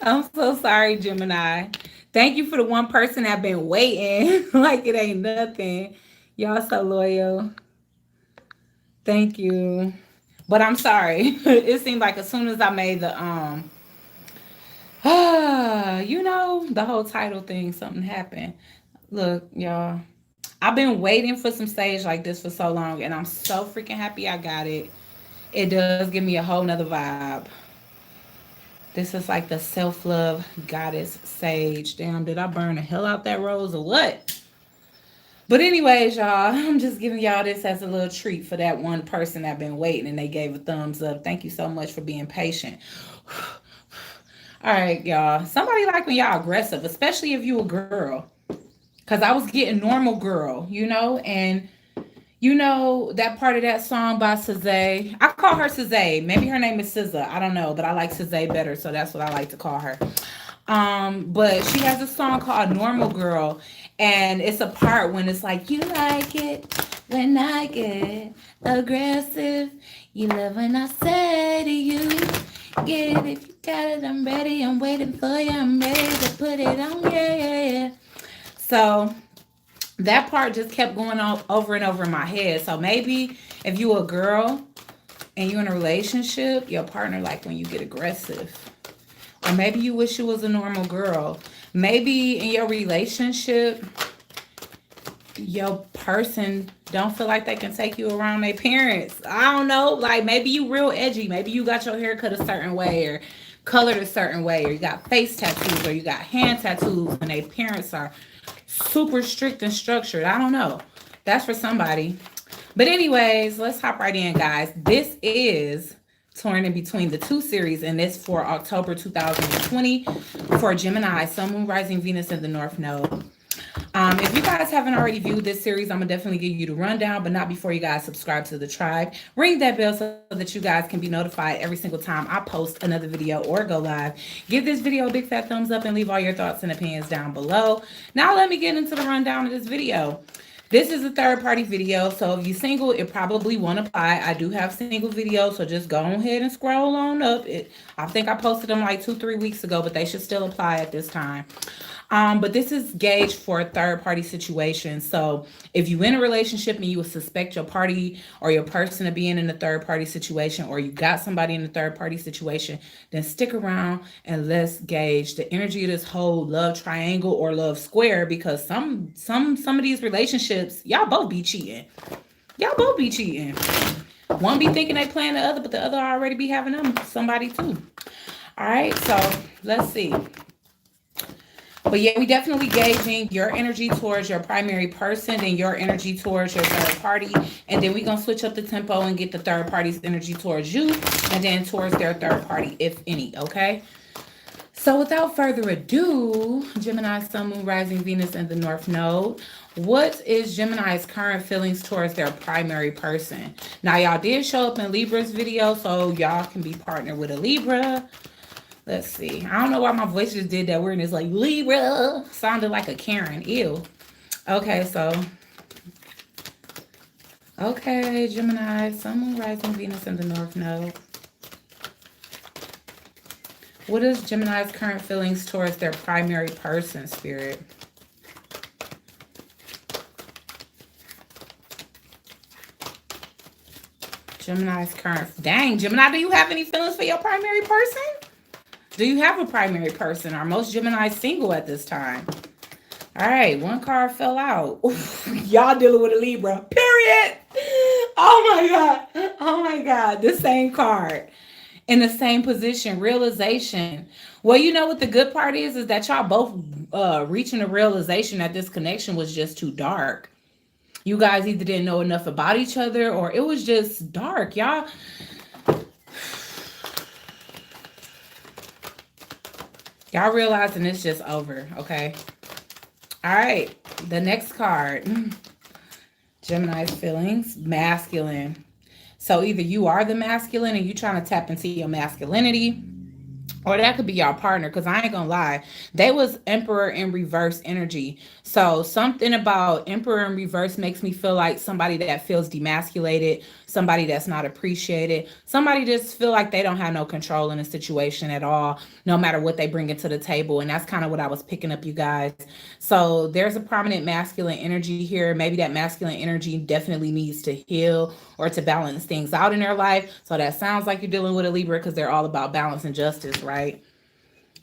I'm so sorry, Gemini. Thank you for the one person that been waiting like it ain't nothing. Y'all so loyal. Thank you. But I'm sorry. It seemed like as soon as I made the the whole title thing, something happened. Look, y'all. I've been waiting for some stage like this for so long, and I'm so freaking happy I got it. It does give me a whole nother vibe. This is like the self love goddess sage. Damn, did I burn the hell out that rose or what? But anyways, y'all, I'm just giving y'all this as a little treat for that one person that been waiting and they gave a thumbs up. Thank you so much for being patient. All right, y'all. Somebody like when y'all aggressive, especially if you a girl. Cause I was getting normal girl, and that part of that song by SZA. I call her SZA. Maybe her name is SZA. I don't know, but I like SZA better, so that's what I like to call her. But she has a song called Normal Girl, and it's a part when it's like, you like it when I get aggressive. You love when I say to you, get it if you got it, I'm ready, I'm waiting for you, I'm ready to put it on, yeah, yeah, yeah. So that part just kept going on over and over in my head. So maybe if you a girl and you're in a relationship, your partner like when you get aggressive. Or maybe you wish you was a normal girl. Maybe in your relationship, your person don't feel like they can take you around their parents. I don't know. Like maybe you real edgy. Maybe you got your hair cut a certain way or colored a certain way, or you got face tattoos, or you got hand tattoos, and their parents are super strict and structured. I don't know. That's for somebody. But anyways, let's hop right in, guys. This is Torn in Between the Two series, and this for October 2020 for Gemini, Sun, Moon, Rising, Venus in the North Node. If you guys haven't already viewed this series, I'm gonna definitely give you the rundown, but not before you guys subscribe to the tribe. Ring that bell so that you guys can be notified every single time I post another video or go live. Give this video a big fat thumbs up and leave all your thoughts and opinions down below. Now let me get into the rundown of this video. This is a third party video, so if you're single, it probably won't apply. I do have single videos, so just go ahead and scroll on up. I think I posted them like 2-3 weeks ago, but they should still apply at this time. But this is gauged for a third party situation. So if you in a relationship and you would suspect your party or your person of being in a third party situation, or you got somebody in a third party situation, then stick around and let's gauge the energy of this whole love triangle or love square, because some of these relationships, y'all both be cheating. Y'all both be cheating. One be thinking they playing the other, but the other already be having them somebody too. All right, so let's see. But yeah, we definitely gauging your energy towards your primary person and your energy towards your third party. And then we're going to switch up the tempo and get the third party's energy towards you and then towards their third party, if any, okay? So without further ado, Gemini, Sun, Moon, Rising, Venus, and the North Node. What is Gemini's current feelings towards their primary person? Now, y'all did show up in Libra's video, so y'all can be partnered with a Libra. Let's see. I don't know why my voice just did that weirdness, like Libra. Sounded like a Karen. Ew. Okay, so. Okay, Gemini, Sun, Moon, Rising, Venus, in the North Node. What is Gemini's current feelings towards their primary person, Spirit? Gemini's current. Dang, Gemini, do you have any feelings for your primary person? Do you have a primary person? Are most Geminis single at this time? All right, one card fell out. Oof, y'all dealing with a Libra. Period. Oh my God. Oh my God. The same card in the same position. Realization. Well, you know what the good part is that y'all both reaching a realization that this connection was just too dark. You guys either didn't know enough about each other or it was just dark. Y'all realizing it's just over, okay? All right, the next card. Gemini's feelings, masculine. So either you are the masculine and you trying to tap into your masculinity, or that could be your partner, because I ain't gonna lie, they was emperor in reverse energy. So something about emperor in reverse makes me feel like somebody that feels demasculated, somebody that's not appreciated, somebody just feel like they don't have no control in a situation at all, no matter what they bring into the table. And that's kind of what I was picking up, you guys. So there's a prominent masculine energy here. Maybe that masculine energy definitely needs to heal or to balance things out in their life. So that sounds like you're dealing with a Libra, because they're all about balance and justice, right?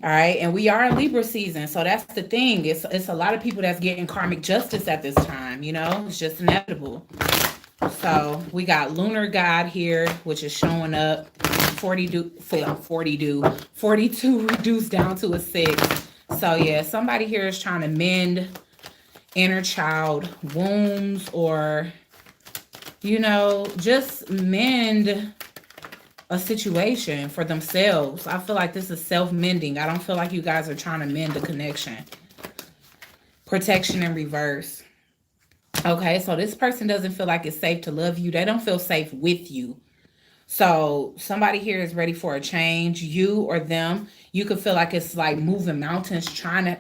All right, and we are in Libra season, so that's the thing. It's a lot of people that's getting karmic justice at this time. It's just inevitable. So we got lunar god here, which is showing up. 42 reduced down to a 6. So yeah, somebody here is trying to mend inner child wounds, or just mend a situation for themselves. I feel like this is self-mending. I don't feel like you guys are trying to mend the connection. Protection in reverse. Okay, so this person doesn't feel like it's safe to love you. They don't feel safe with you. So somebody here is ready for a change, you or them. You could feel like it's like moving mountains, trying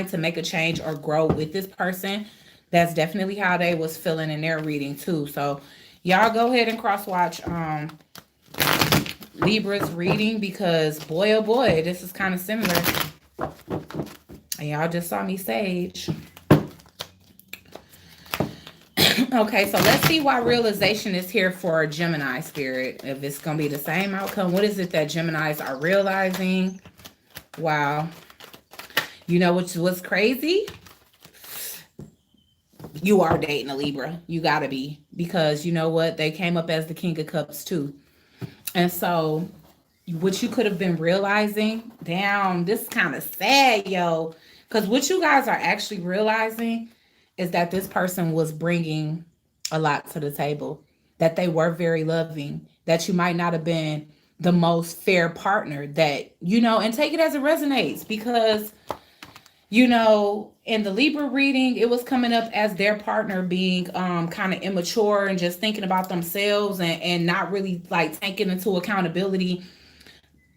to make a change or grow with this person. That's definitely how they was feeling in their reading too. So y'all go ahead and cross watch Libra's reading, because boy oh boy, this is kind of similar. And y'all just saw me sage. Okay, so let's see why realization is here for Gemini spirit. If it's going to be the same outcome, what is it that Geminis are realizing? Wow. You know what's crazy? You are dating a Libra. You got to be. Because you know what? They came up as the King of Cups too. And so what you could have been realizing, damn, this is kind of sad, yo. Because what you guys are actually realizing is that this person was bringing a lot to the table, that they were very loving, that you might not have been the most fair partner, that, and take it as it resonates, because, in the Libra reading, it was coming up as their partner being kind of immature and just thinking about themselves, and not really like taking into accountability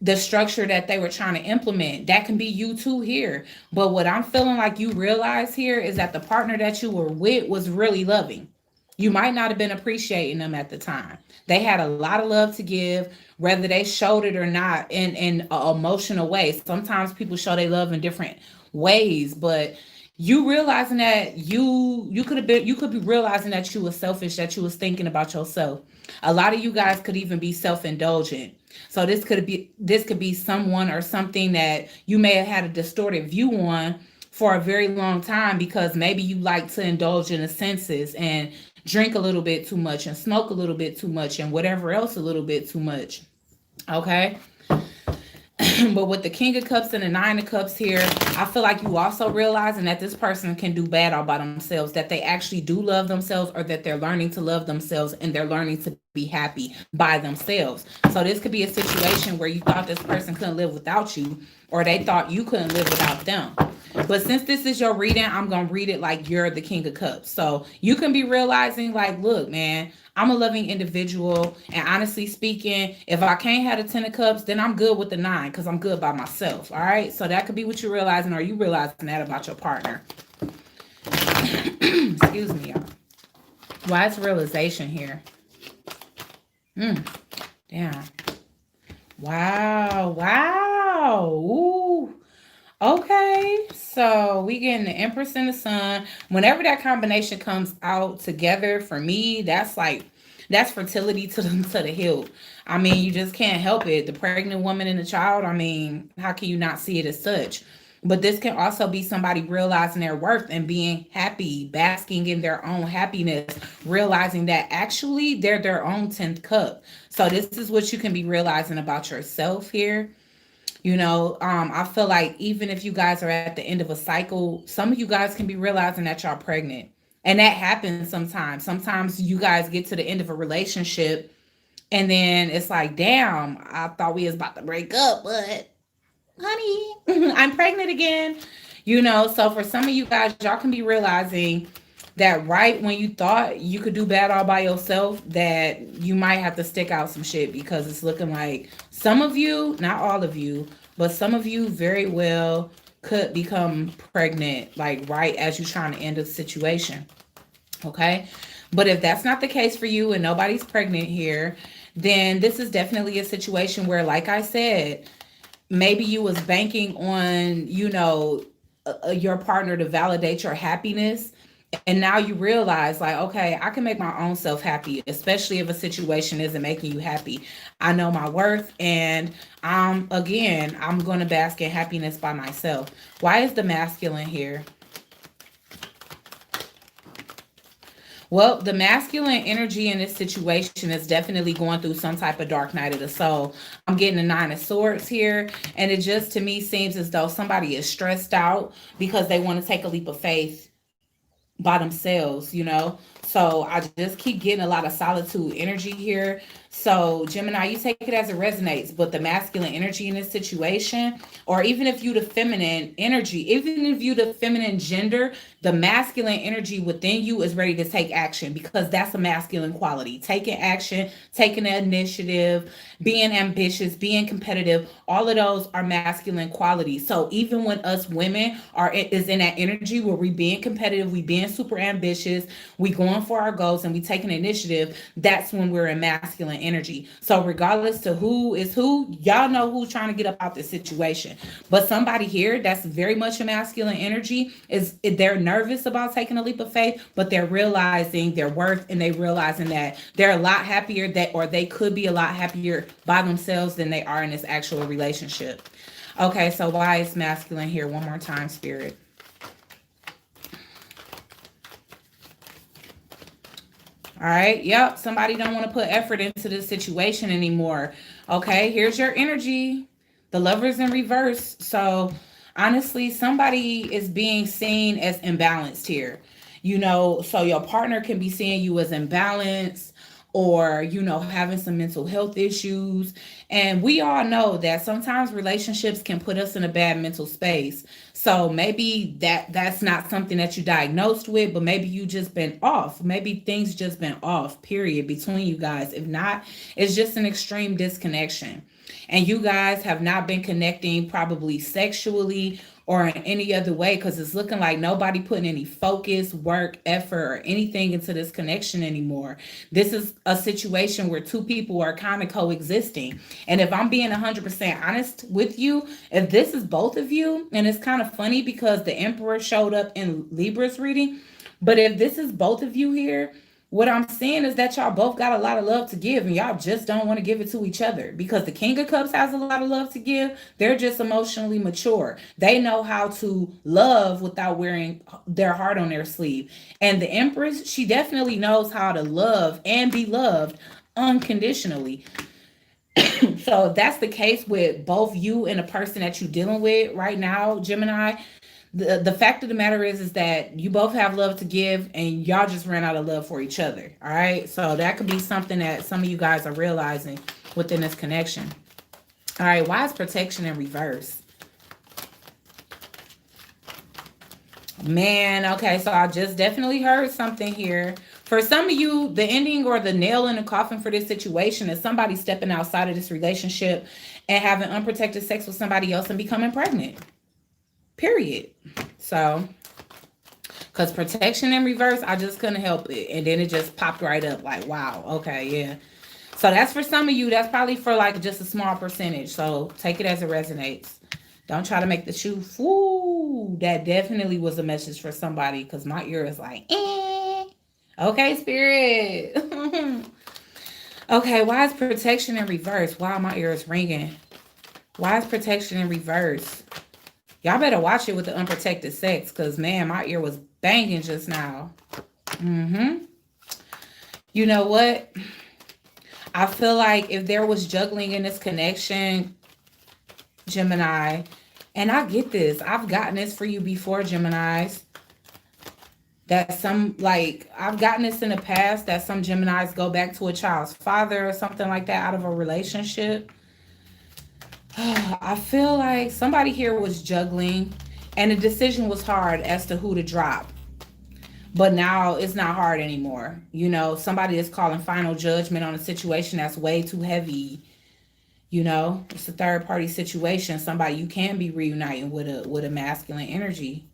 the structure that they were trying to implement. That can be you too here. But what I'm feeling like you realize here is that the partner that you were with was really loving. You might not have been appreciating them at the time. They had a lot of love to give, whether they showed it or not in an emotional way. Sometimes people show they love in different ways, but you realizing that you could be realizing that you were selfish, that you was thinking about yourself. A lot of you guys could even be self-indulgent. So this could be someone or something that you may have had a distorted view on for a very long time, because maybe you like to indulge in the senses and drink a little bit too much and smoke a little bit too much and whatever else a little bit too much. Okay. But with the King of Cups and the Nine of Cups here, I feel like you also realizing that this person can do bad all by themselves, that they actually do love themselves, or that they're learning to love themselves and they're learning to be happy by themselves. So this could be a situation where you thought this person couldn't live without you, or they thought you couldn't live without them. But since this is your reading, I'm going to read it like you're the King of Cups. So you can be realizing like, look, man, I'm a loving individual. And honestly speaking, if I can't have the 10 of Cups, then I'm good with the 9, because I'm good by myself. All right. So that could be what you're realizing, or you realizing that about your partner. Excuse me, y'all. Why is realization here? Damn. Wow. Wow. Ooh. Okay, so we getting the Empress and the Sun. Whenever that combination comes out together, for me, that's fertility to the hilt. I mean, you just can't help it. The pregnant woman and the child. I mean, how can you not see it as such? But this can also be somebody realizing their worth and being happy, basking in their own happiness, realizing that actually they're their own 10th cup. So this is what you can be realizing about yourself here. I feel like even if you guys are at the end of a cycle, some of you guys can be realizing that y'all pregnant. And that happens sometimes. Sometimes you guys get to the end of a relationship and then it's like, damn, I thought we was about to break up, but honey, I'm pregnant again. So for some of you guys, y'all can be realizing that right when you thought you could do bad all by yourself, that you might have to stick out some shit, because it's looking like some of you, not all of you, but some of you very well could become pregnant, like right as you're trying to end a situation. Okay. But if that's not the case for you and nobody's pregnant here, then this is definitely a situation where, like I said, maybe you was banking on, your partner to validate your happiness, and now you realize, like, okay, I can make my own self happy, especially if a situation isn't making you happy. I know my worth, and I'm going to bask in happiness by myself. Why is the masculine here? Well, the masculine energy in this situation is definitely going through some type of dark night of the soul. I'm getting a nine of swords here, and it just to me seems as though somebody is stressed out because they want to take a leap of faith by themselves. So I just keep getting a lot of solitude energy here. So Gemini, you take it as it resonates, but the masculine energy in this situation, or even if you the feminine energy, even if you the feminine gender, the masculine energy within you is ready to take action, because that's a masculine quality. Taking action, taking the initiative, being ambitious, being competitive, all of those are masculine qualities. So even when us women is in that energy where we being competitive, we being super ambitious, we going for our goals, and we taking initiative, that's when we're in masculine energy. So regardless to who is who, y'all know who's trying to get up out this situation. But somebody here that's very much a masculine energy is they're nervous about taking a leap of faith, but they're realizing their worth, and they realizing that they're a lot happier, that or they could be a lot happier by themselves than they are in this actual relationship. Okay, so why is masculine here? One more time, spirit. All right. Yep. Somebody don't want to put effort into this situation anymore. Okay. Here's your energy. The lover's in reverse. So honestly, somebody is being seen as imbalanced here. So your partner can be seeing you as imbalanced, or having some mental health issues. And we all know that sometimes relationships can put us in a bad mental space. So maybe that's not something that you diagnosed with, but maybe you just been off. Maybe things just been off, period, between you guys. If not, it's just an extreme disconnection. And you guys have not been connecting, probably sexually or in any other way, because it's looking like nobody putting any focus, work, effort, or anything into this connection anymore. This is a situation where two people are kind of coexisting. And if I'm being 100% honest with you, if this is both of you, and it's kind of funny because the Emperor showed up in Libra's reading, but if this is both of you here, what I'm saying is that y'all both got a lot of love to give, and y'all just don't want to give it to each other, because the King of Cups has a lot of love to give. They're just emotionally mature. They know how to love without wearing their heart on their sleeve. And the Empress, she definitely knows how to love and be loved unconditionally. So if that's the case with both you and the person that you're dealing with right now, Gemini, the fact of the matter is that you both have love to give, and y'all just ran out of love for each other. All right. So that could be something that some of you guys are realizing within this connection. All right. Why is protection in reverse? Man, okay, so I just definitely heard something here. For some of you, the ending or the nail in the coffin for this situation is somebody stepping outside of this relationship and having unprotected sex with somebody else and becoming pregnant. Period. So, because protection in reverse, I just couldn't help it. And then it just popped right up like, wow, okay, yeah. So that's for some of you. That's probably for like just a small percentage. So take it as it resonates. Don't try to make the shoe. Ooh, that definitely was a message for somebody, because my ear is like, eh. Okay, spirit. Okay, why is protection in reverse? Wow, my ear is ringing. Why is protection in reverse? Y'all better watch it with the unprotected sex, because, man, my ear was banging just now. You know what? I feel like if there was juggling in this connection, Gemini, and I get this. I've gotten this for you before, Geminis. I've gotten this in the past, that some Geminis go back to a child's father or something like that out of a relationship. I feel like somebody here was juggling, and the decision was hard as to who to drop. But now it's not hard anymore. Somebody is calling final judgment on a situation that's way too heavy. You know, it's a third party situation. Somebody you can be reuniting with a masculine energy.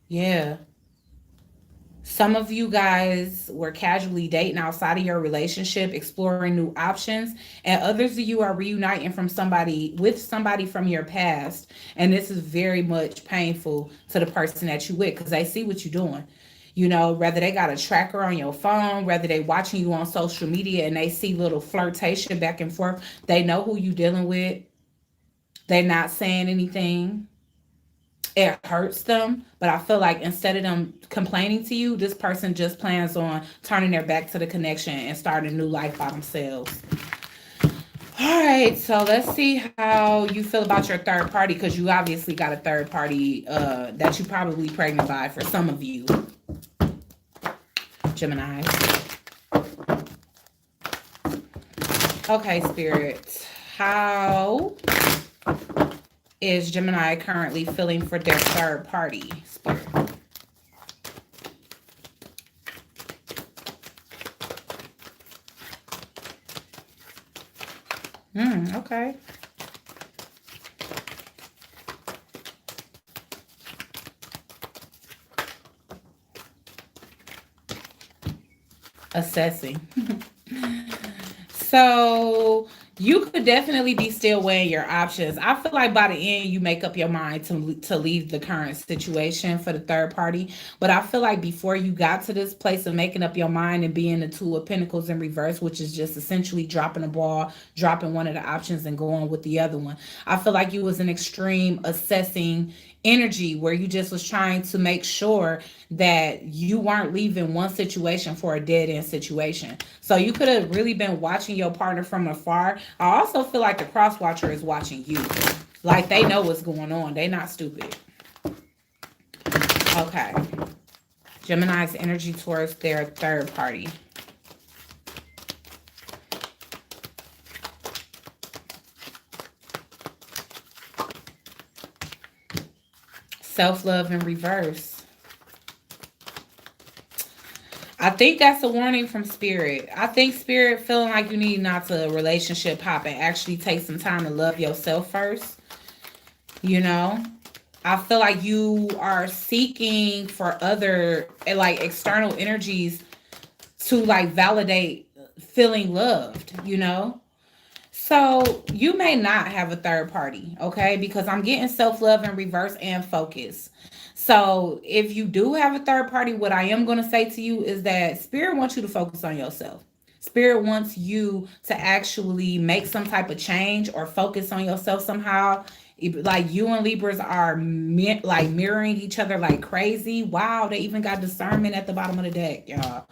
Yeah. Some of you guys were casually dating outside of your relationship, exploring new options, and others of you are reuniting from somebody with somebody from your past. And this is very much painful to the person that you with because they see what you're doing. You know, whether they got a tracker on your phone, whether they watching you on social media and they see little flirtation back and forth, they know who you dealing with. They're not saying anything. It hurts them, but I feel like instead of them complaining to you, this person just plans on turning their back to the connection and starting a new life by themselves. All right, so let's see how you feel about your third party because you obviously got a third party that you probably pregnant by for some of you, Gemini. Okay, Spirit, how is Gemini currently feeling for their third party, Spirit? Okay. Assessing. So you could definitely be still weighing your options. I feel like by the end you make up your mind to leave the current situation for the third party. But I feel like before you got to this place of making up your mind and being the two of pentacles in reverse, which is just essentially dropping the ball, dropping one of the options and going with the other one. I feel like you was an extreme assessing energy where you just was trying to make sure that you weren't leaving one situation for a dead end situation. So you could have really been watching your partner from afar. I also feel like the cross watcher is watching you. Like they know what's going on. They not stupid. Okay. Gemini's energy towards their third party. Self-love in reverse. I think that's a warning from Spirit. I think Spirit feeling like you need not to relationship hop and actually take some time to love yourself first. You know? I feel like you are seeking for other like external energies to like validate feeling loved, you know? So you may not have a third party, okay? Because I'm getting self-love in reverse and focus. So if you do have a third party, what I am going to say to you is that Spirit wants you to focus on yourself. Spirit wants you to actually make some type of change or focus on yourself somehow. Like you and Libras are like mirroring each other like crazy. Wow, they even got discernment at the bottom of the deck, y'all.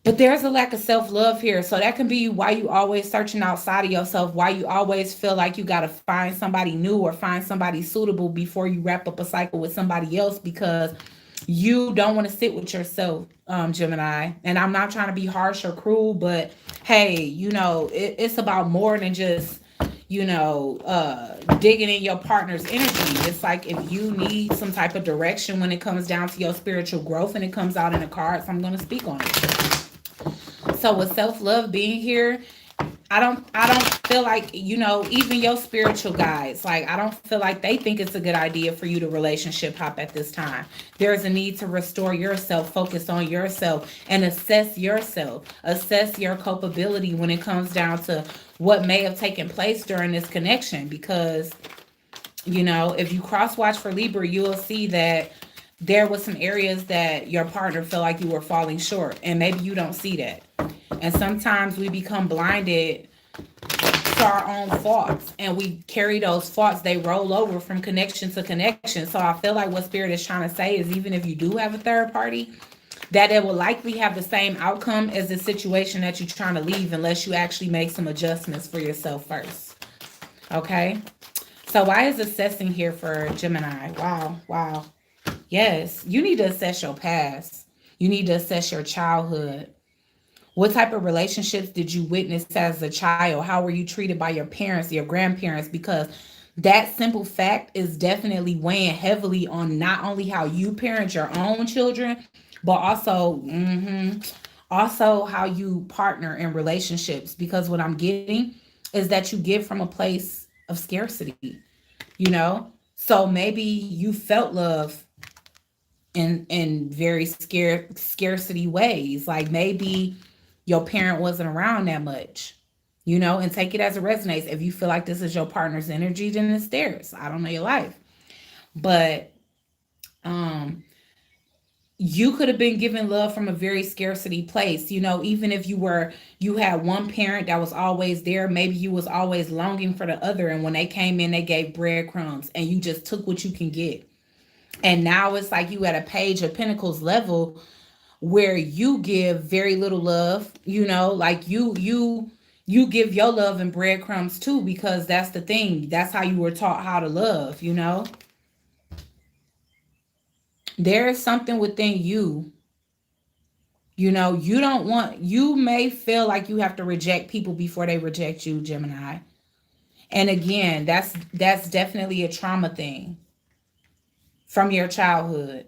But there's a lack of self-love here. So that can be why you always searching outside of yourself, why you always feel like you got to find somebody new or find somebody suitable before you wrap up a cycle with somebody else because you don't want to sit with yourself, Gemini. And I'm not trying to be harsh or cruel, but hey, you know, it's about more than just, you know, digging in your partner's energy. It's like if you need some type of direction when it comes down to your spiritual growth and it comes out in the cards, I'm going to speak on it. So with self-love being here, I don't feel like, you know, even your spiritual guides, like I don't feel like they think it's a good idea for you to relationship hop at this time. There's a need to restore yourself, focus on yourself and assess yourself, assess your culpability when it comes down to what may have taken place during this connection. Because, you know, if you cross watch for Libra, you'll see that there was some areas that your partner felt like you were falling short and maybe you don't see that. And sometimes we become blinded to our own faults and we carry those faults. They roll over from connection to connection. So I feel like what Spirit is trying to say is even if you do have a third party, that it will likely have the same outcome as the situation that you're trying to leave unless you actually make some adjustments for yourself first. Okay? So why is assessing here for Gemini? Wow. Yes, you need to assess your past. You need to assess your childhood. What type of relationships did you witness as a child? How were you treated by your parents, your grandparents? Because that simple fact is definitely weighing heavily on not only how you parent your own children, but also how you partner in relationships. Because what I'm getting is that you give from a place of scarcity, you know? So maybe you felt love in very scarcity ways. Like maybe your parent wasn't around that much, you know, and take it as it resonates. If you feel like this is your partner's energy, then it's theirs. I don't know your life. But um you could have been given love from a very scarcity place, you know, even if you had one parent that was always there, maybe you was always longing for the other, and when they came in they gave breadcrumbs and you just took what you can get. And now it's like you at a page of pentacles level where you give very little love, you know, like you give your love and breadcrumbs too, because that's the thing, that's how you were taught how to love, you know. There is something within you. You know, you don't want, you may feel like you have to reject people before they reject you, Gemini. And again, that's definitely a trauma thing from your childhood.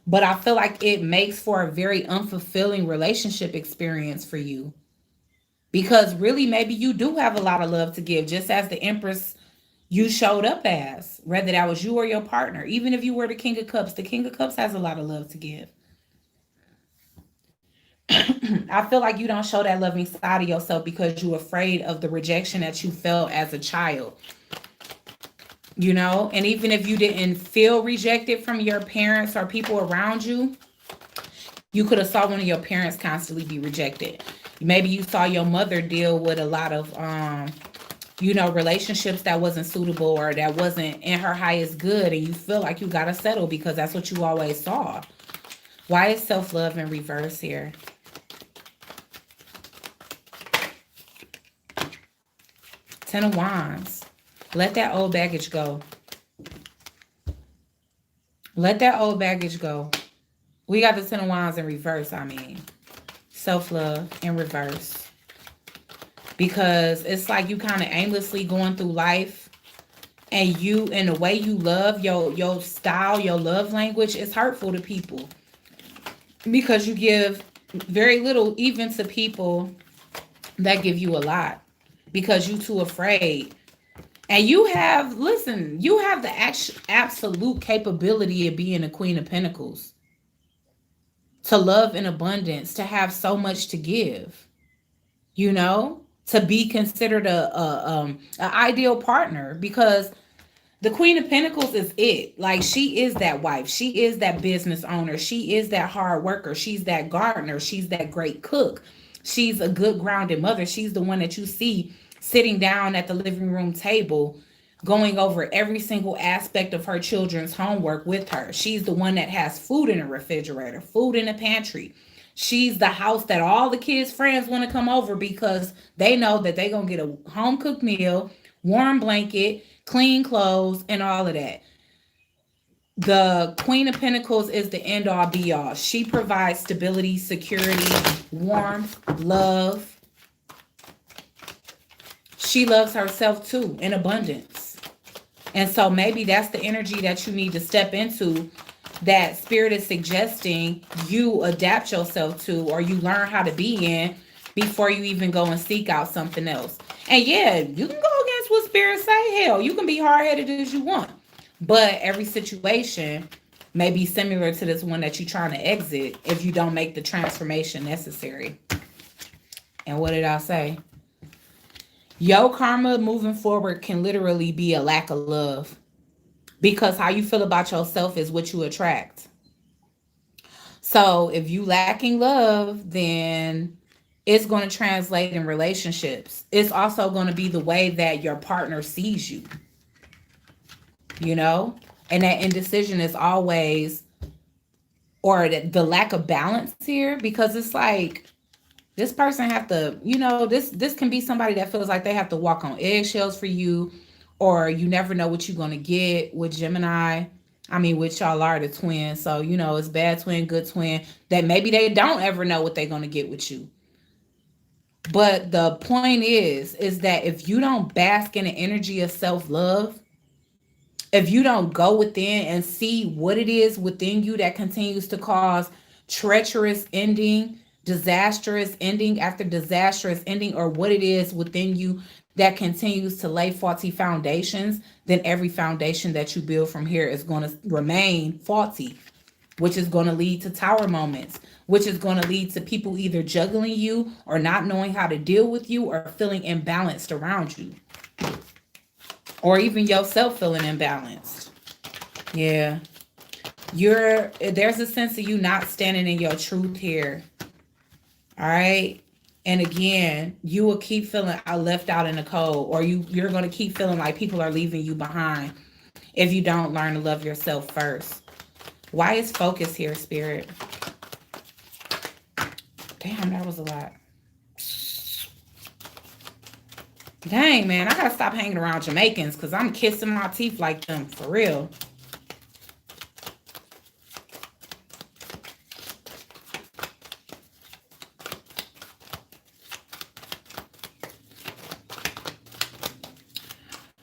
But I feel like it makes for a very unfulfilling relationship experience for you. Because really, maybe you do have a lot of love to give, just as the Empress you showed up as, whether that was you or your partner. Even if you were the King of Cups has a lot of love to give. I feel like you don't show that loving side of yourself because you're afraid of the rejection that you felt as a child. You know, and even if you didn't feel rejected from your parents or people around you, you could have saw one of your parents constantly be rejected. Maybe you saw your mother deal with a lot of you know, relationships that wasn't suitable or that wasn't in her highest good, and you feel like you gotta settle because that's what you always saw. Why is self-love in reverse here? Ten of Wands. Let that old baggage go. Let that old baggage go. We got the Ten of Wands in reverse, I mean. Self-love in reverse. Because it's like you kind of aimlessly going through life, and you, and the way you love, your style, your love language is hurtful to people. Because you give very little even to people that give you a lot. Because you too afraid. And you have, listen, you have the absolute capability of being a Queen of Pentacles. To love in abundance, to have so much to give, you know, to be considered a ideal partner, because the Queen of Pentacles is it. Like, she is that wife. She is that business owner. She is that hard worker. She's that gardener. She's that great cook. She's a good grounded mother. She's the one that you see sitting down at the living room table, going over every single aspect of her children's homework with her. She's the one that has food in the refrigerator, food in the pantry. She's the house that all the kids' friends want to come over because they know that they're going to get a home cooked meal, warm blanket, clean clothes, and all of that. The Queen of Pentacles is the end all be all. She provides stability, security, warmth, love. She loves herself too in abundance. And so maybe that's the energy that you need to step into, that Spirit is suggesting you adapt yourself to, or you learn how to be in, before you even go and seek out something else. And yeah, you can go against what Spirit say. Hell, you can be hard-headed as you want. But every situation may be similar to this one that you're trying to exit if you don't make the transformation necessary. And what did I say? Your karma moving forward can literally be a lack of love, because how you feel about yourself is what you attract. So if you lacking love, then it's going to translate in relationships. It's also going to be the way that your partner sees you, you know? And that indecision is always, or the lack of balance here, because it's like, this person have to, you know, this can be somebody that feels like they have to walk on eggshells for you, or you never know what you're going to get with Gemini. I mean, which y'all are the twins. So, you know, it's bad twin, good twin, that maybe they don't ever know what they're going to get with you. But the point is that if you don't bask in the energy of self-love, if you don't go within and see what it is within you that continues to cause treacherous ending, disastrous ending after disastrous ending, or what it is within you that continues to lay faulty foundations, then every foundation that you build from here is going to remain faulty, which is going to lead to tower moments, which is going to lead to people either juggling you or not knowing how to deal with you or feeling imbalanced around you, or even yourself feeling imbalanced. Yeah. There's a sense of you not standing in your truth here. All right. And again, you will keep feeling left out in the cold, or you're going to keep feeling like people are leaving you behind if you don't learn to love yourself first. Why is focus here, Spirit? Damn, that was a lot. Dang, man, I gotta stop hanging around Jamaicans because I'm kissing my teeth like them, for real.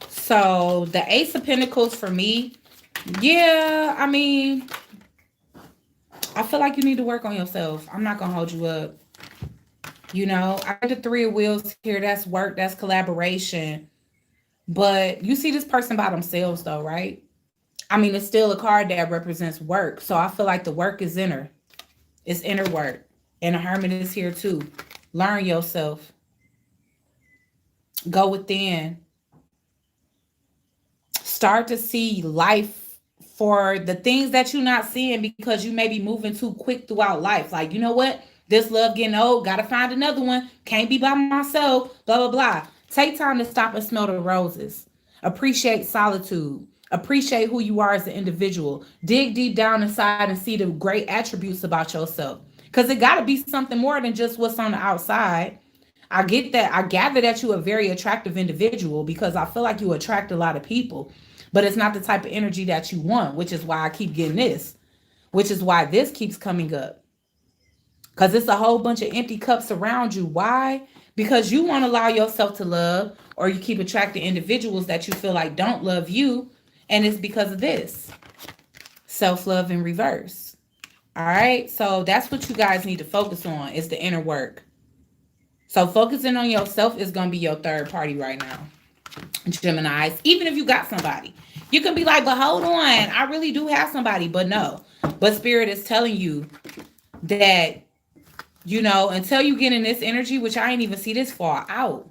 So the Ace of Pentacles for me, yeah, I mean, I feel like you need to work on yourself. I'm not gonna hold you up. You know, I got the Three of Wheels here. That's work, that's collaboration. But you see this person by themselves though, right? I mean, it's still a card that represents work. So I feel like the work is inner. It's inner work. And the Hermit is here too. Learn yourself. Go within. Start to see life for the things that you're not seeing because you may be moving too quick throughout life. Like, you know what? This love getting old. Got to find another one. Can't be by myself. Blah, blah, blah. Take time to stop and smell the roses. Appreciate solitude. Appreciate who you are as an individual. Dig deep down inside and see the great attributes about yourself. Because it got to be something more than just what's on the outside. I get that. I gather that you're a very attractive individual because I feel like you attract a lot of people, but it's not the type of energy that you want, which is why I keep getting this, which is why this keeps coming up. Because it's a whole bunch of empty cups around you. Why? Because you want to allow yourself to love, or you keep attracting individuals that you feel like don't love you. And it's because of this. Self-love in reverse. All right. So that's what you guys need to focus on, is the inner work. So focusing on yourself is going to be your third party right now. Geminis, even if you got somebody, you can be like, but hold on, I really do have somebody. But no, but Spirit is telling you that, you know, until you get in this energy, which I ain't even see this far out,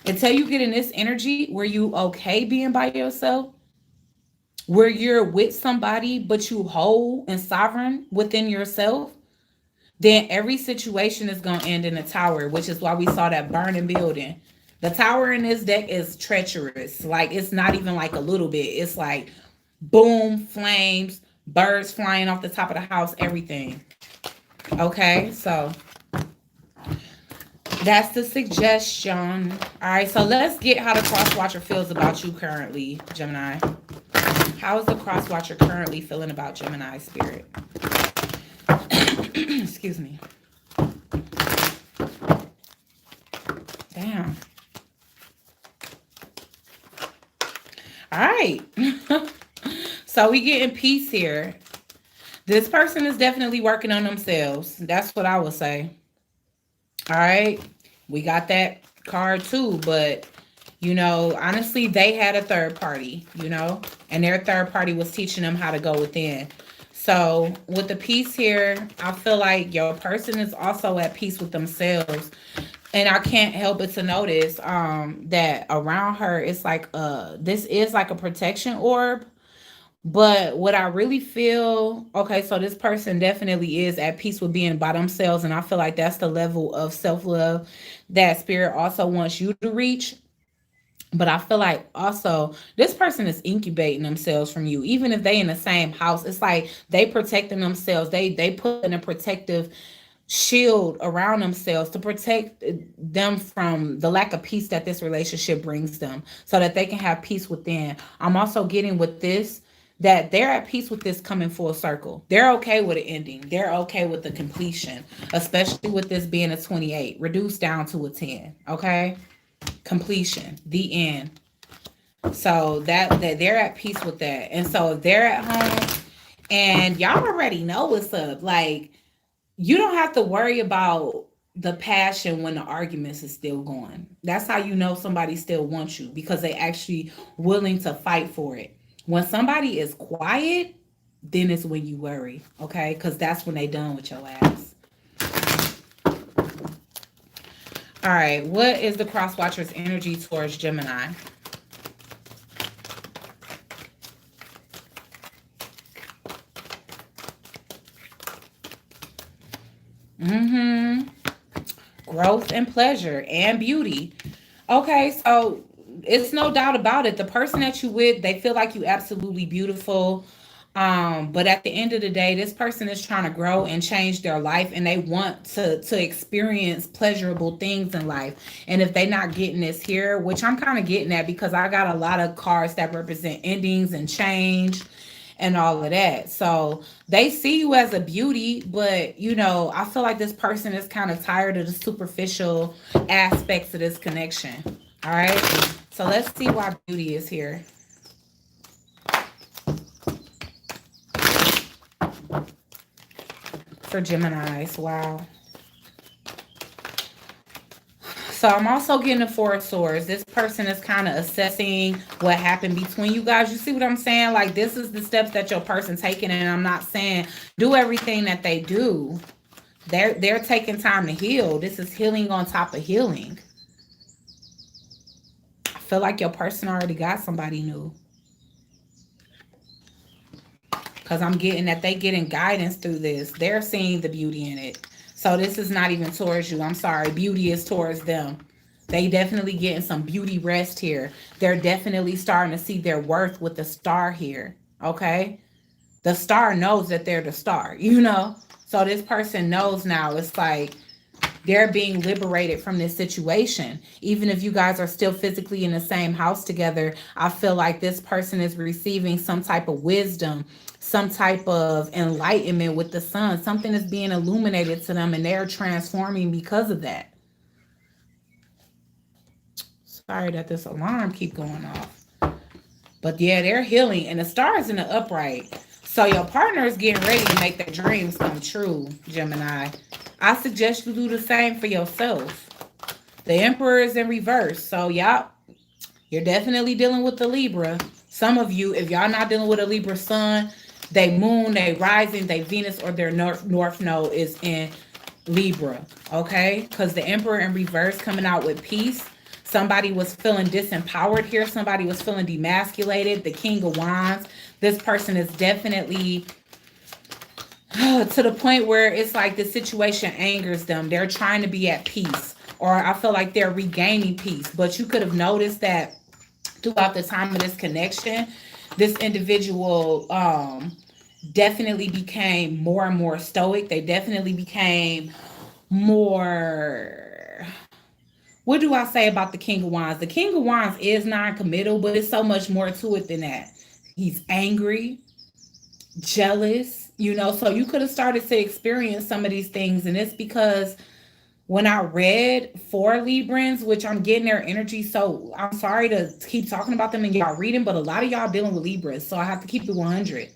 until you get in this energy where you okay being by yourself, where you're with somebody, but you whole and sovereign within yourself, then every situation is going to end in a tower, which is why we saw that burning building. The tower in this deck is treacherous. Like, it's not even like a little bit. It's like boom, flames, birds flying off the top of the house, everything. Okay, so that's the suggestion. All right, so let's get how the cross watcher feels about you currently, Gemini. How is the cross watcher currently feeling about Gemini, Spirit? Excuse me. Damn. All right. So we getting peace here. This person is definitely working on themselves. That's what I would say. All right. We got that card too, but you know, honestly, they had a third party, you know, and their third party was teaching them how to go within. So with the peace here, I feel like your person is also at peace with themselves. And I can't help but to notice that around her, it's like this is like a protection orb. But what I really feel, okay, so this person definitely is at peace with being by themselves. And I feel like that's the level of self-love that Spirit also wants you to reach. But I feel like also this person is incubating themselves from you. Even if they in the same house, it's like they protecting themselves. They put in a protective shield around themselves to protect them from the lack of peace that this relationship brings them, so that they can have peace within. I'm also getting with this that they're at peace with this coming full circle. They're okay with the ending. They're okay with the completion, especially with this being a 28 reduced down to a 10. Okay. Completion, the end. So that they're at peace with that. And so they're at home and y'all already know what's up. Like, you don't have to worry about the passion when the arguments is still going. That's how you know somebody still wants you, because they actually willing to fight for it. When somebody is quiet, then it's when you worry, okay? Because that's when they done with your ass. All right, what is the cross watcher's energy towards Gemini? Mm-hmm. Growth and pleasure and beauty. Okay, so it's no doubt about it. The person that you with, they feel like you absolutely beautiful. But at the end of the day, this person is trying to grow and change their life, and they want to experience pleasurable things in life. And if they not getting this here, which I'm kind of getting at, because I got a lot of cards that represent endings and change and all of that. So they see you as a beauty, but I feel like this person is kind of tired of the superficial aspects of this connection. All right. So let's see why beauty is here for Geminis. Wow. So I'm also getting the Four of Swords. This person is kind of assessing what happened between you guys. You see what I'm saying? Like, this is the steps that your person taking, and I'm not saying do everything that they do. They're taking time to heal. This is healing on top of healing. I feel like your person already got somebody new, because I'm getting that they getting guidance through this. They're seeing the beauty in it. So this is not even towards you. I'm sorry. Beauty is towards them. They definitely getting some beauty rest here. They're definitely starting to see their worth with the star here. Okay? The star knows that they're the star. So this person knows now. It's like they're being liberated from this situation. Even if you guys are still physically in the same house together, I feel like this person is receiving some type of wisdom, some type of enlightenment with the sun. Something is being illuminated to them, and they're transforming because of that. Sorry that this alarm keep going off. But yeah, they're healing, and the star is in the upright. So your partner is getting ready to make their dreams come true, Gemini. I suggest you do the same for yourself. The Emperor is in reverse. So y'all, you're definitely dealing with the Libra. Some of you, if y'all not dealing with a Libra sun, they moon, they rising, they Venus, or their north node is in Libra. Okay? Because the Emperor in reverse coming out with peace. Somebody was feeling disempowered here. Somebody was feeling demasculated. The King of Wands. This person is definitely to the point where it's like the situation angers them. They're trying to be at peace. Or I feel like they're regaining peace. But you could have noticed that throughout the time of this connection, this individual definitely became more and more stoic. They definitely became more, what do I say about the King of Wands? The King of Wands is non-committal, but it's so much more to it than that. He's angry, jealous, so you could have started to experience some of these things. And it's because when I read for Librans, which I'm getting their energy, so I'm sorry to keep talking about them and y'all reading, but a lot of y'all dealing with Libras, so I have to keep it 100.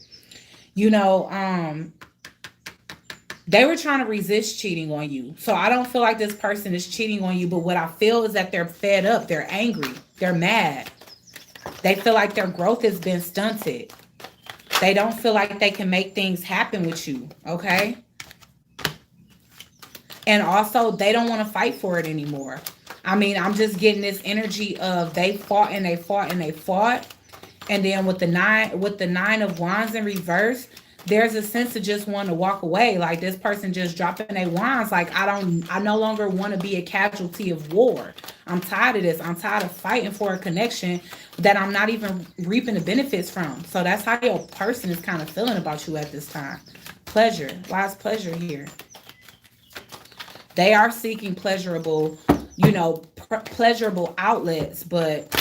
They were trying to resist cheating on you. So I don't feel like this person is cheating on you, but what I feel is that they're fed up, they're angry, they're mad. They feel like their growth has been stunted. They don't feel like they can make things happen with you, okay? And also, they don't want to fight for it anymore. I mean, I'm just getting this energy of they fought and they fought and they fought. And then with the nine of wands in reverse, there's a sense of just wanting to walk away. Like this person just dropping their wands. Like, I no longer want to be a casualty of war. I'm tired of this. I'm tired of fighting for a connection that I'm not even reaping the benefits from. So that's how your person is kind of feeling about you at this time. Pleasure. Why is pleasure here? They are seeking pleasurable, pleasurable outlets, but,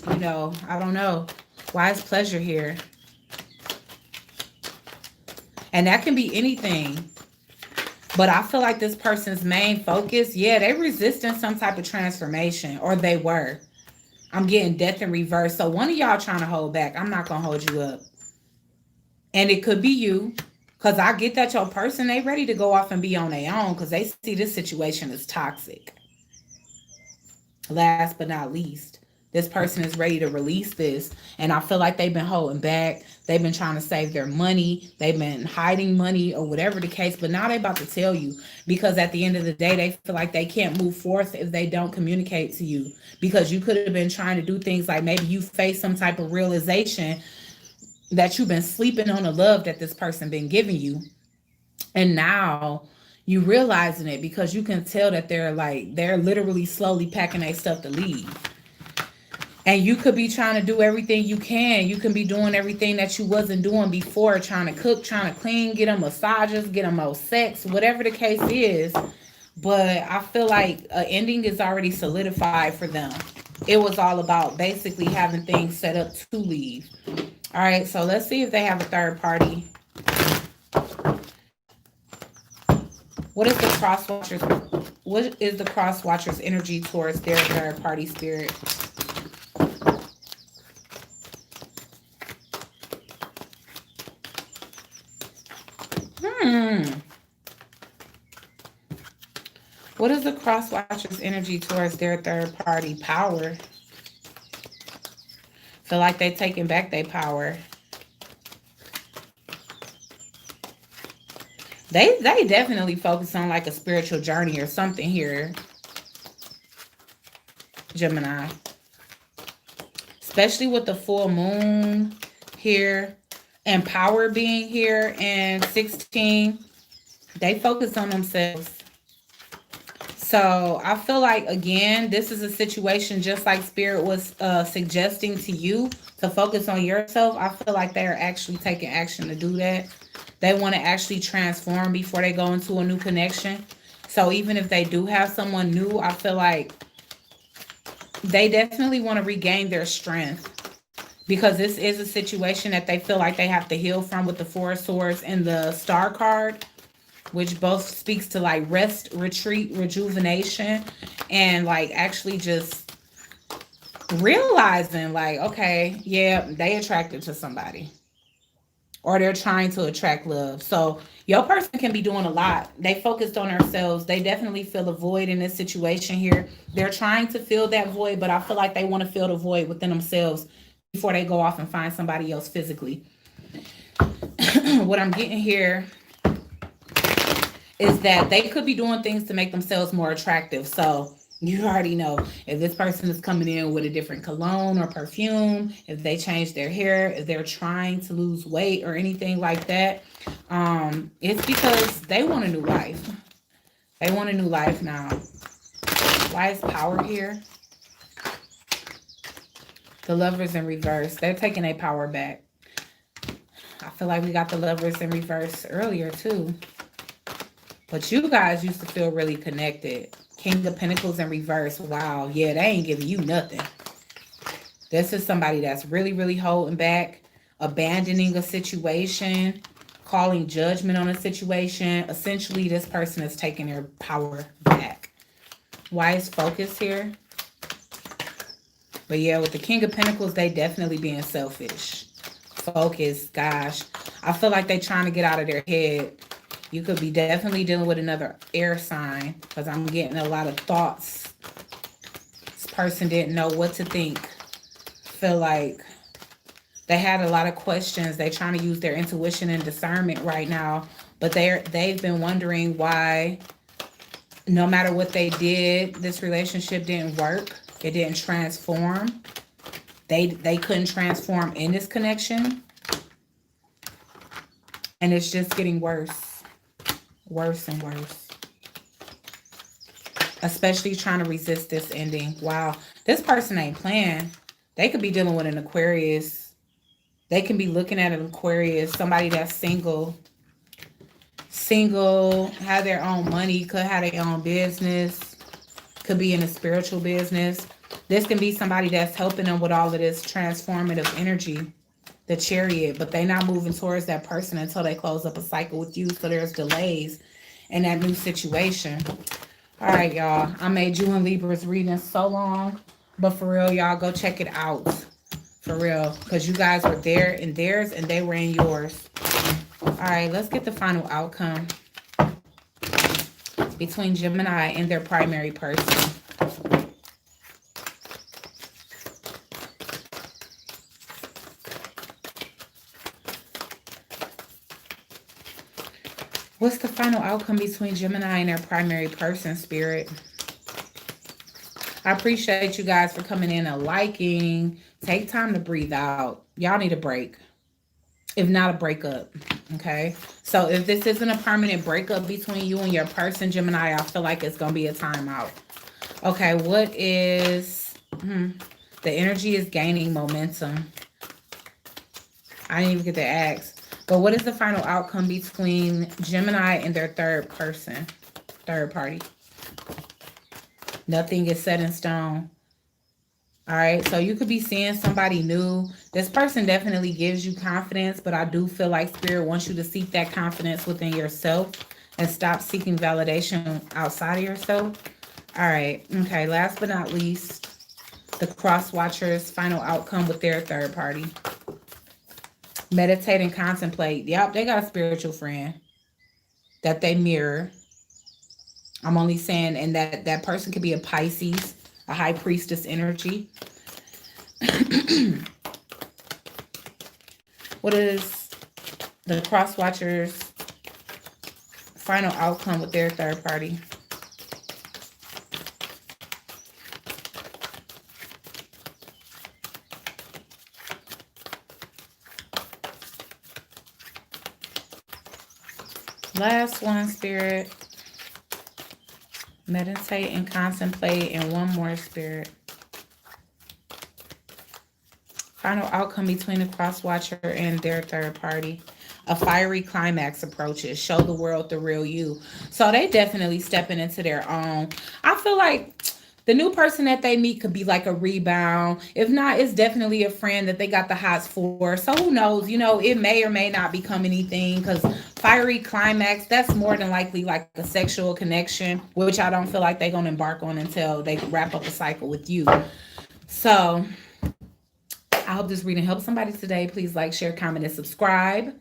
I don't know. Why is pleasure here? And that can be anything. But I feel like this person's main focus, they resisting some type of transformation, or they were. I'm getting death in reverse. So one of y'all trying to hold back. I'm not going to hold you up. And it could be you. Because I get that your person, they ready to go off and be on their own because they see this situation is toxic. Last but not least, this person is ready to release this. And I feel like they've been holding back. They've been trying to save their money. They've been hiding money or whatever the case. But now they about to tell you because at the end of the day, they feel like they can't move forth if they don't communicate to you. Because you could have been trying to do things like maybe you face some type of realization that you've been sleeping on the love that this person been giving you. And now you realizing it because you can tell that they're literally slowly packing their stuff to leave. And you could be trying to do everything you can. You can be doing everything that you wasn't doing before, trying to cook, trying to clean, get them massages, get them more sex, whatever the case is. But I feel like an ending is already solidified for them. It was all about basically having things set up to leave. All right, so let's see if they have a third party. What is the cross watchers? What is the cross watchers' energy towards their third party spirit? What is the cross watchers' energy towards their third party power? Feel like they taking back their power. They definitely focus on like a spiritual journey or something here, Gemini. Especially with the full moon here and power being here and 16. They focus on themselves. So I feel like, again, this is a situation just like Spirit was suggesting to you to focus on yourself. I feel like they are actually taking action to do that. They want to actually transform before they go into a new connection. So even if they do have someone new, I feel like they definitely want to regain their strength. Because this is a situation that they feel like they have to heal from with the Four of Swords and the Star card, which both speaks to like rest, retreat, rejuvenation, and like actually just realizing like, okay, yeah, they attracted to somebody or they're trying to attract love. So your person can be doing a lot. They focused on themselves. They definitely feel a void in this situation here. They're trying to fill that void, but I feel like they want to fill the void within themselves before they go off and find somebody else physically. What I'm getting here is that they could be doing things to make themselves more attractive. So you already know if this person is coming in with a different cologne or perfume, if they change their hair, if they're trying to lose weight or anything like that, it's because they want a new life. They want a new life now. Why is power here? The Lovers in reverse. They're taking their power back. I feel like we got the Lovers in reverse earlier too. But you guys used to feel really connected. King of Pentacles in reverse. Wow. Yeah, they ain't giving you nothing. This is somebody that's really, really holding back, abandoning a situation, calling judgment on a situation. Essentially, this person is taking their power back. Why is focus here? But yeah, with the King of Pentacles, they definitely being selfish. Focus, gosh. I feel like they trying to get out of their head. You could be definitely dealing with another air sign because I'm getting a lot of thoughts. This person didn't know what to think. Feel like they had a lot of questions. They're trying to use their intuition and discernment right now. But they've been wondering why no matter what they did, this relationship didn't work. It didn't transform. They couldn't transform in this connection. And it's just getting worse. Worse and worse. Especially trying to resist this ending. Wow. This person ain't playing. They could be dealing with an Aquarius. They can be looking at an Aquarius. Somebody that's single. Single. Have their own money. Could have their own business. Could be in a spiritual business. This can be somebody that's helping them with all of this transformative energy. The Chariot, but they're not moving towards that person until they close up a cycle with you. So there's delays in that new situation. All right, y'all. I made you and Libra's reading so long, but for real, y'all, go check it out. For real, because you guys were there in theirs and they were in yours. All right, let's get the final outcome between Gemini and their primary person. What's the final outcome between Gemini and their primary person, Spirit? I appreciate you guys for coming in and liking. Take time to breathe out. Y'all need a break. If not a breakup. Okay. So if this isn't a permanent breakup between you and your person, Gemini, I feel like it's going to be a timeout. Okay. What is... the energy is gaining momentum. I didn't even get to ask. But what is the final outcome between Gemini and their third person? Third party. Nothing is set in stone. All right, so you could be seeing somebody new. This person definitely gives you confidence, but I do feel like Spirit wants you to seek that confidence within yourself and stop seeking validation outside of yourself. All right, okay, last but not least, the cross watchers' final outcome with their third party. Meditate and contemplate. Yep, they got a spiritual friend that they mirror. I'm only saying, and that person could be a Pisces, a high priestess energy. What is the cross watchers' final outcome with their third party? Last one, Spirit. Meditate and contemplate, and one more, Spirit. Final outcome between the cross watcher and their third party. A fiery climax approaches. Show the world the real you. So they definitely stepping into their own. I feel like the new person that they meet could be like a rebound. If not, it's definitely a friend that they got the hots for. So who knows? You know, it may or may not become anything, because fiery climax, that's more than likely like a sexual connection, which I don't feel like they're going to embark on until they wrap up a cycle with you. So I hope this reading helps somebody today. Please like, share, comment, and subscribe.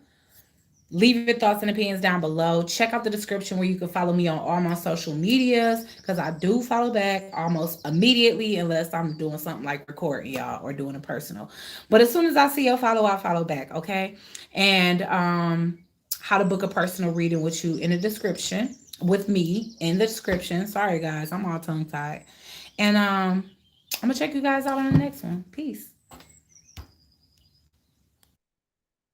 Leave your thoughts and opinions down below. Check out the description where you can follow me on all my social medias, because I do follow back almost immediately unless I'm doing something like recording y'all or doing a personal. But as soon as I see your follow, I'll follow back, okay? And how to book a personal reading with you in the description, with me in the description. Sorry guys, I'm all tongue tied. And I'm gonna check you guys out on the next one. Peace.